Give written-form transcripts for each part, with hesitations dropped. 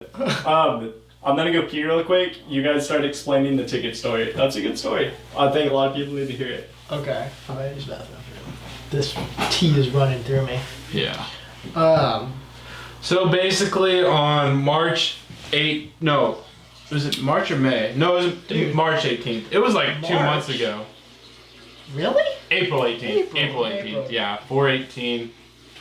I'm gonna go pee real quick. You guys start explaining the ticket story. That's a good story. I think a lot of people need to hear it. Okay. I use bathroom. This tea is running through me. Yeah. Um. So basically on March 8th, no, was it March or May? No, it was Dude. March 18th. It was like 2 months March. ago. Really? April 18th. April 18th. April. Yeah, 4/18/2020.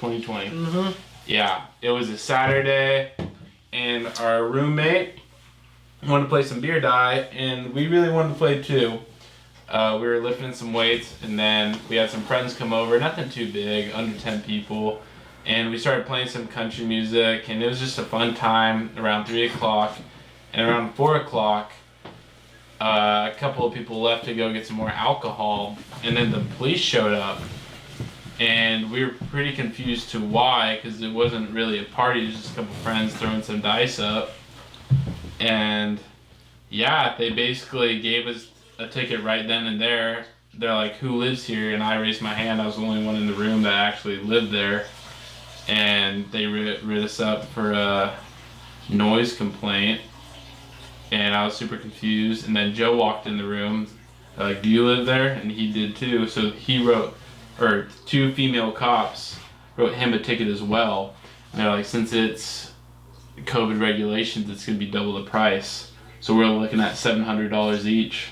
Mm-hmm. Yeah, it was a Saturday, and our roommate wanted to play some beer die, and we really wanted to play too. We were lifting some weights, and then we had some friends come over, nothing too big, under 10 people, and we started playing some country music, and it was just a fun time around 3 o'clock, and around 4 o'clock, a couple of people left to go get some more alcohol, and then the police showed up. And we were pretty confused to why, because it wasn't really a party, it was just a couple friends throwing some dice up. And yeah, they basically gave us a ticket right then and there. They're like, who lives here? And I raised my hand. I was the only one in the room that actually lived there. And they writ us up for a noise complaint. And I was super confused. And then Joe walked in the room, like, do you live there? And he did too. So he wrote, or 2 female cops wrote him a ticket as well. And they're like, since it's COVID regulations, it's gonna be double the price. So we're looking at $700 each.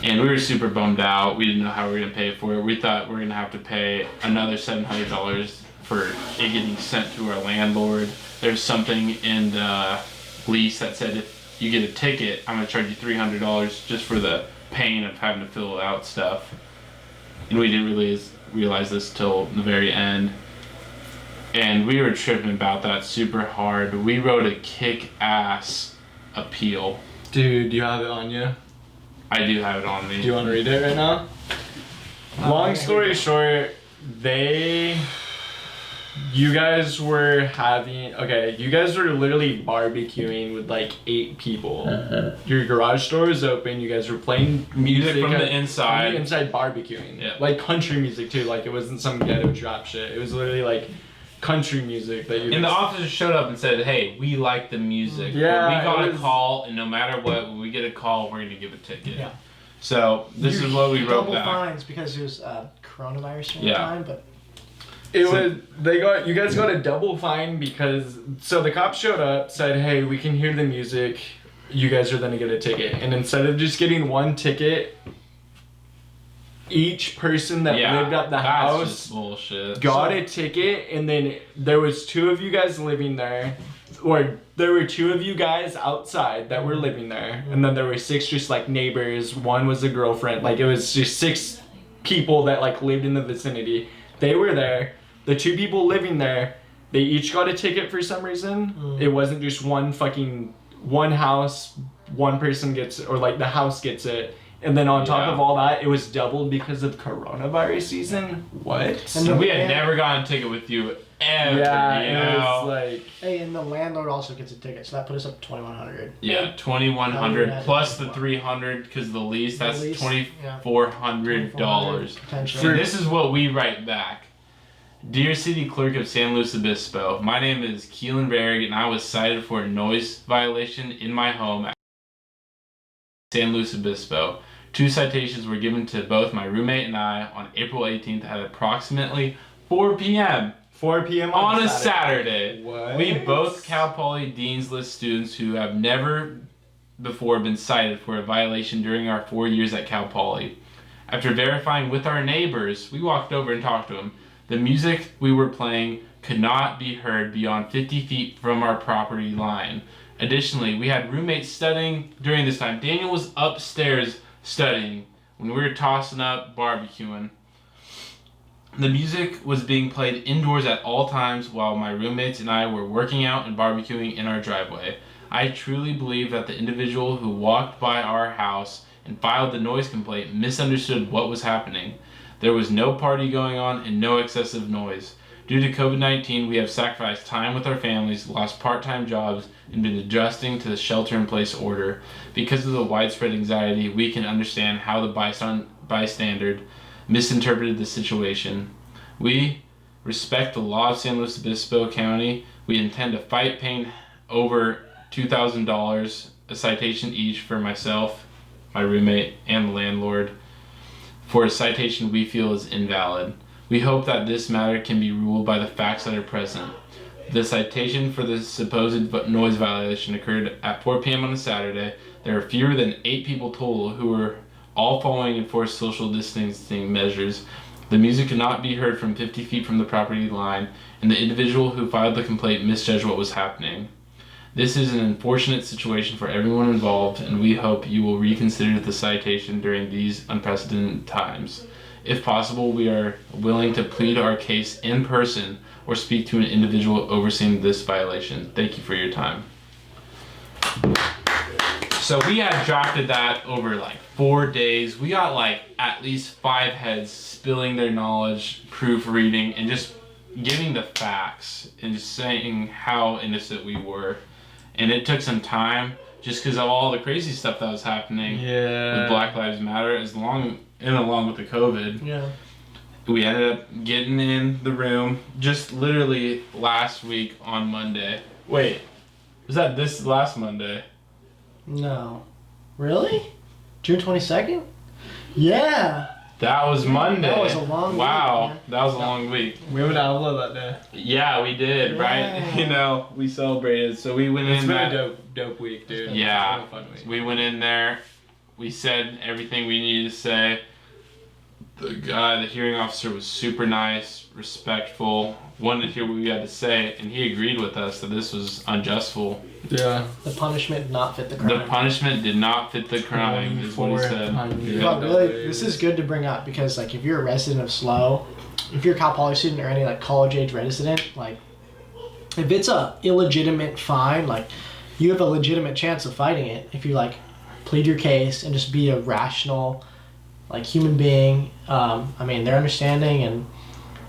And we were super bummed out. We didn't know how we were gonna pay for it. We thought we were gonna have to pay another $700 for it getting sent to our landlord. There's something in the lease that said if you get a ticket, I'm gonna charge you $300 just for the pain of having to fill out stuff. And we didn't realize this till the very end. And we were tripping about that super hard. We wrote a kick-ass appeal. Dude, do you have it on you? I do have it on me. Do you want to read it right now? Long story short, you guys were literally barbecuing with like 8 people. Your garage door was open. You guys were playing Music from the inside. From the inside barbecuing. Yeah. Like country music too. Like it wasn't some ghetto trap shit. It was literally like country music that you. And the officers showed up and said, "Hey, we like the music. Yeah, We got it a was- call, and no matter what, when we get a call, we're gonna give a ticket." Yeah. So this is what we wrote Double back. fines because it was coronavirus during the Yeah. time, but You guys got a double fine because the cops showed up, said, hey, we can hear the music, you guys are gonna get a ticket. And instead of just getting 1 ticket, each person that lived at the that's house just bullshit. got a ticket, and then there was 2 of you guys living there, or there were 2 of you guys outside that were living there, and then there were 6 just like neighbors. 1 was a girlfriend. Like it was just 6 people that like lived in the vicinity. They were there. The 2 people living there, they each got a ticket for some reason. It wasn't just one house, one person gets it, or like the house gets it. And then on top of all that, it was doubled because of coronavirus season. What? So we had never gotten a ticket with you ever. Yeah, you it know? was like. hey, and the landlord also gets a ticket, so that put us up to $2,100. Yeah, $2,100 Yeah. plus the $300 because the lease. That's lease, $2,400. potentially. And this is what we write back. Dear City Clerk of San Luis Obispo, my name is Keelan and I was cited for a noise violation in my home at San Luis Obispo. 2 citations were given to both my roommate and I on April 18th at approximately 4 p.m. 4 p.m. on a Saturday. What? We both Cal Poly Dean's List students who have never before been cited for a violation during our 4 years at Cal Poly. After verifying with our neighbors, we walked over and talked to them. The music we were playing could not be heard beyond 50 feet from our property line. Additionally, we had roommates studying during this time. Daniel was upstairs studying when we were tossing up barbecuing. The music was being played indoors at all times while my roommates and I were working out and barbecuing in our driveway. I truly believe that the individual who walked by our house and filed the noise complaint misunderstood what was happening. There was no party going on and no excessive noise. Due to COVID-19, we have sacrificed time with our families, lost part-time jobs, and been adjusting to the shelter-in-place order. Because of the widespread anxiety, we can understand how the bystander misinterpreted the situation. We respect the law of San Luis Obispo County. We intend to fight paying over $2,000 a citation each for myself, my roommate, and the landlord for a citation we feel is invalid. We hope that this matter can be ruled by the facts that are present. The citation for the supposed noise violation occurred at 4 p.m. on a Saturday. There are fewer than 8 people total who were all following enforced social distancing measures. The music could not be heard from 50 feet from the property line, and the individual who filed the complaint misjudged what was happening. This is an unfortunate situation for everyone involved, and we hope you will reconsider the citation during these unprecedented times. If possible, we are willing to plead our case in person or speak to an individual overseeing this violation. Thank you for your time. So we had drafted that over like 4 days. We got like at least 5 heads spilling their knowledge, proofreading, and just giving the facts and just saying how innocent we were. And it took some time just because of all the crazy stuff that was happening with Black Lives Matter along with the COVID. Yeah. We ended up getting in the room just literally last week on Monday. Wait, was that this last Monday? No. Really? June 22nd? Yeah. That was Monday. That was a long week. Wow, Man. that was a long week. We went out that day. Yeah, we did, Yeah. right? You know, we celebrated. So we went It's in been that. a dope week, dude. Yeah, It's been a fun week. we went in there. We said everything we needed to say. The hearing officer was super nice, respectful, wanted to hear what we had to say, and he agreed with us that this was unjustful. Yeah. The punishment did not fit the crime. The punishment did not fit the crime, is what he said. But really, this is good to bring up because, like, if you're a resident of SLO, if you're a Cal Poly student or any like college-age resident, like, if it's a illegitimate fine, like, you have a legitimate chance of fighting it if you like plead your case and just be a rational, like, human being. I mean, they're understanding, and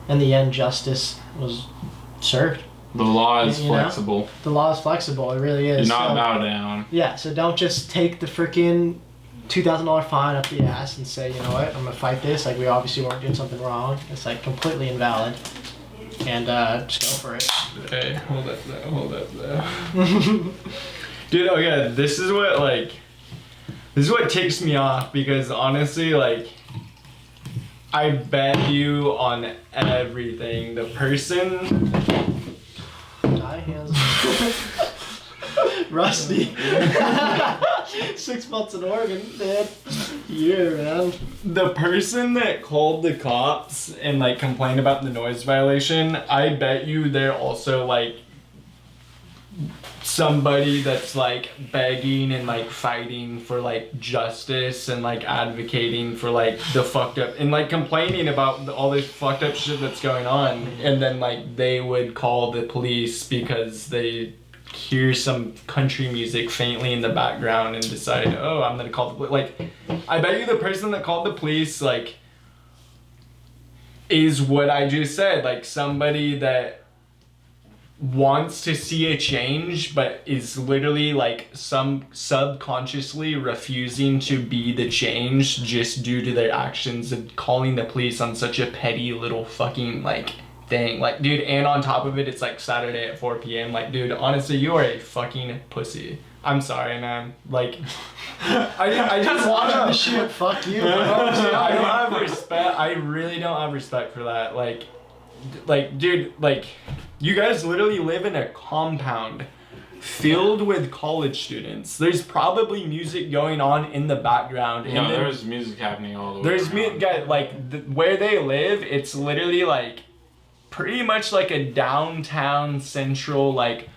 in the end, justice was served. The law is You know? flexible. The law is flexible. It really is. Do not So- bow down. Yeah, so don't just take the freaking $2,000 fine up the ass and say, you know what, I'm gonna fight this. Like, we obviously weren't doing something wrong. It's like completely invalid. And just go for it. Hey, hold up though. Dude, okay, this is what ticks me off because honestly, like, I bet you on everything. The person. Die hands. Rusty. 6 months in Oregon, man. Yeah, man. The person that called the cops and like complained about the noise violation, I bet you they're also like somebody that's like begging and like fighting for like justice and like advocating for like the fucked up and like complaining about all this fucked up shit that's going on, and then like they would call the police because they hear some country music faintly in the background and decide, oh, I'm gonna call the police. Like, I bet you the person that called the police like is what I just said, like somebody that wants to see a change but is literally like some subconsciously refusing to be the change just due to their actions of calling the police on such a petty little fucking like thing. Like, dude, and on top of it, it's like Saturday at 4 p.m. Like, dude, honestly, you are a fucking pussy. I'm sorry, man. Like, I just Watching the wanna, shit, fuck you. I don't have respect. I really don't have respect for that. Like, dude, like, you guys literally live in a compound filled with college students. There's probably music going on in the background. No, and then there's music happening all the way there's around. guys like where they live. It's literally like pretty much like a downtown central like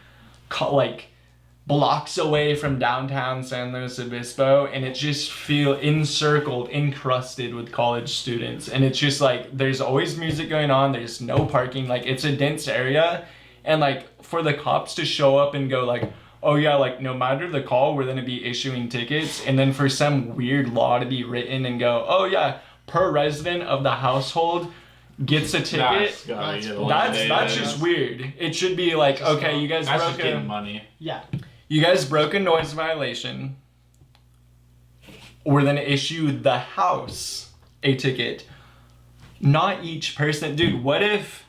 blocks away from downtown San Luis Obispo, and it just feel encrusted with college students, and it's just like there's always music going on, there's no parking, like it's a dense area, and like for the cops to show up and go like, oh yeah, like no matter the call, we're gonna be issuing tickets, and then for some weird law to be written and go, oh yeah, per resident of the household gets a ticket. That's just weird. It should be like, okay, you guys That's just broke getting a money. Yeah. you guys broke a noise violation. We're gonna issue the house a ticket. Not each person. Dude, what if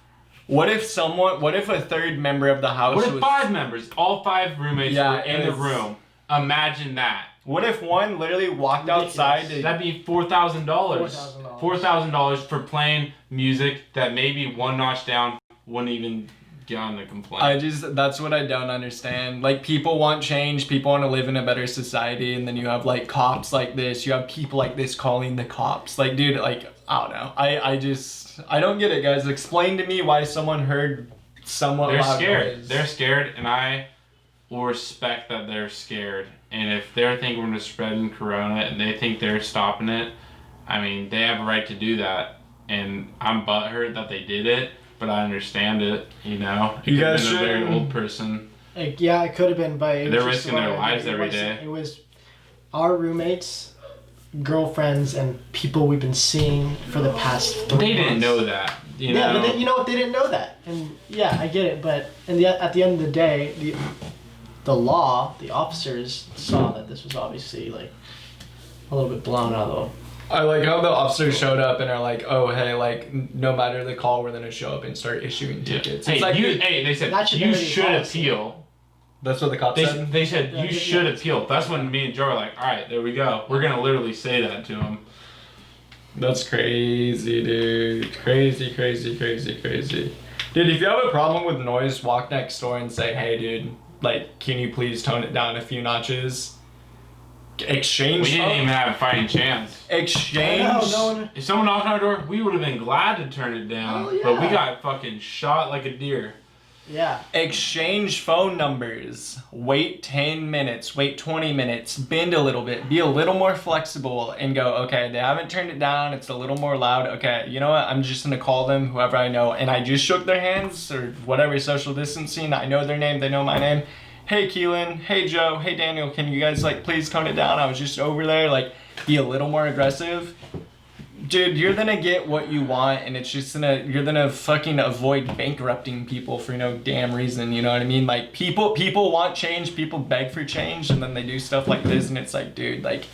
What if a third member of the house What if was... 5 members, all 5 roommates Yeah, were in the it's- room? Imagine that. What if one literally walked outside to... That'd be $4,000. $4,000. $4,000 for playing music that maybe one notch down wouldn't even get on the complaint. That's what I don't understand. Like, people want change, people want to live in a better society, and then you have, like, cops like this, you have people like this calling the cops. Like, dude, like, I don't know. I don't get it, guys. Explain to me why someone heard somewhat They're loud scared. noise. They're scared, and I will respect that they're scared. And if they're thinking we're spreading corona and they think they're stopping it, I mean, they have a right to do that. And I'm butthurt that they did it, but I understand it, you know? It You could have guys been a very should- old person. Like, yeah, it could have been, but it They're was just risking their what lives it every was- day. It was our roommates, girlfriends, and people we've been seeing for the past 3 They didn't months. know that, you Yeah, know? but you know what? They didn't know that, and yeah, I get it. But at the end of the day, the law, the officers saw that this was obviously like a little bit blown out of the. I like how the officers showed up and are like, oh, hey, like, no matter the call, we're going to show up and start issuing tickets. Hey, It's like, they said, That should you never be should policy. appeal. that's what the cops said? They said, Yeah, you yeah, should yeah. appeal. That's when me and Joe were like, all right, there we go. We're going to literally say that to him. That's crazy, dude. Crazy. Dude, if you have a problem with noise, walk next door and say, hey, dude, like, can you please tone it down a few notches? Exchange. We didn't even have a fighting chance. Exchange. No one. If someone knocked on our door, we would have been glad to turn it down. Oh, But we yeah. got fucking shot like a deer. Yeah. Exchange phone numbers. Wait 10 minutes. Wait 20 minutes. Bend a little bit. Be a little more flexible and go, okay, they haven't turned it down. It's a little more loud. Okay, you know what? I'm just going to call them, whoever I know. And I just shook their hands or whatever, social distancing. I know their name. They know my name. Hey, Keelan. Hey, Joe. Hey, Daniel. Can you guys, like, please tone it down? I was just over there. Like, be a little more aggressive. Dude, you're gonna get what you want, and it's just you're gonna fucking avoid bankrupting people for no damn reason, you know what I mean? Like, people want change, people beg for change, and then they do stuff like this, and it's like, dude, like,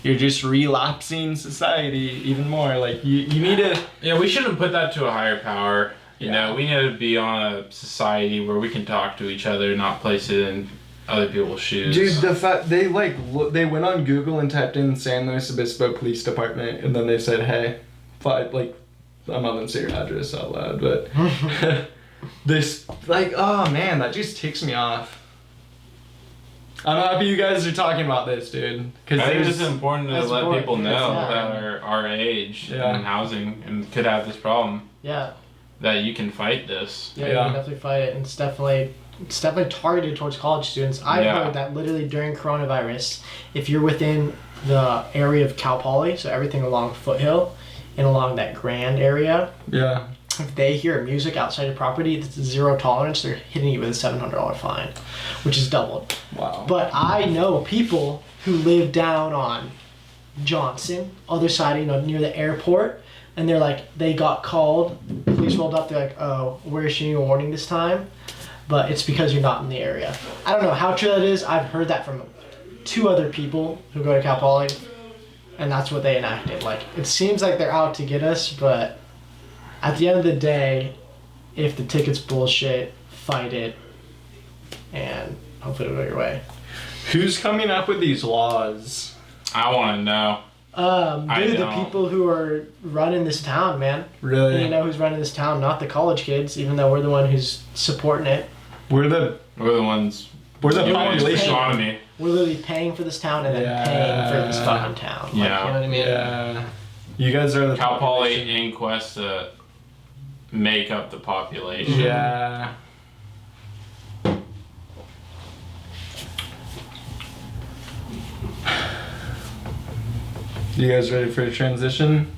you're just relapsing society even more. Like, you need to... Yeah, we shouldn't put that to a higher power. You Yeah. know, we need to be on a society where we can talk to each other, not place it in other people's shoes. Dude, the fact they they went on Google and typed in San Luis Obispo Police Department, and then they said, "Hey, I'm not gonna say your address out loud, but this, like, oh man, that just ticks me off." I'm happy you guys are talking about this, dude. Cause I think there's- it's important to That's let important, people know yeah. that are our age Yeah. in housing and could have this problem Yeah. that you can fight this. Yeah. Yeah. You can definitely fight it, and it's definitely targeted towards college students. I've Yeah. heard that literally during coronavirus, if you're within the area of Cal Poly, so everything along Foothill and along that Grand area, Yeah. if they hear music outside your property, it's zero tolerance. They're hitting you with a $700 fine, which is doubled. Wow. But I know people who live down on Johnson, other side, near the airport, and they're like, they got called, police rolled up, they're like, oh, we're issuing you a warning this time, but it's because you're not in the area. I don't know how true that is. I've heard that from 2 other people who go to Cal Poly, and that's what they enacted. Like, it seems like they're out to get us, but at the end of the day, if the ticket's bullshit, fight it, and hopefully it'll go your way. Who's coming up with these laws? I want to know. I Dude, the don't. people who are running this town, man. Really? You know who's running this town, not the college kids, even though we're the one who's supporting it. We're the We're the You're population paying. economy. We're literally paying for this town and then Yeah. paying for this fucking town. Like, Yeah. You know what I mean? yeah. You guys are the Cal Poly population. inquest to make up the population. Yeah. You guys ready for a transition?